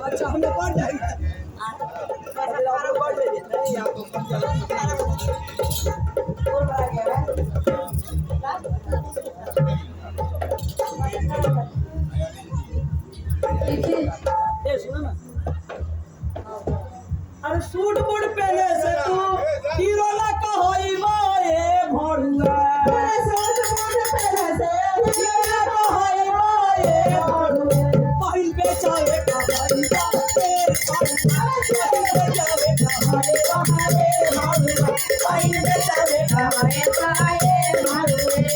अच्छा हमें पढ़ जाएगा अरे सूट बूट पहने से तू हीरो ना कहोई माए भरुआ सूट बूट पहने से हीरो ना कहोई माए भरुआ पहिल बेचावे कहाई बाते पहिल बेचावे कहाई बाते भरुआ पहिल बेचावे कहाई बाते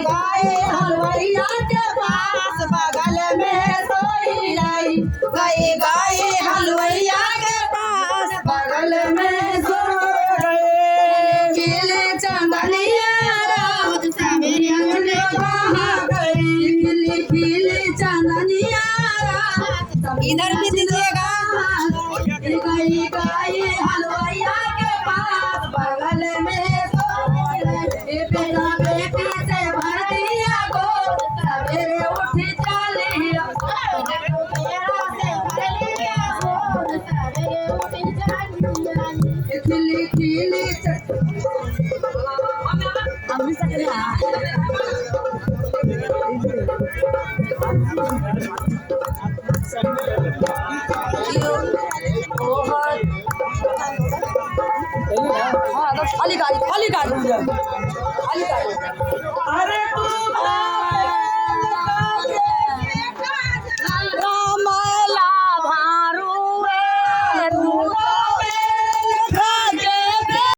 हलवैया के पास बगल में सोई लाई गए गए हलवैया के पास बगल में सो गए खिले चंदनिया रात सवेरे उठे कहाँ गई खिले खिले चंदनिया रात इधर भी दीजिएगा गई गई हलवैया के पास बगल में सो गए बेटा बेटी से भर दिया गोद सवेरे उठी चलिया खिली खिली खाली गाड़ी खाली गाड़ी खाली गाड़ी अरे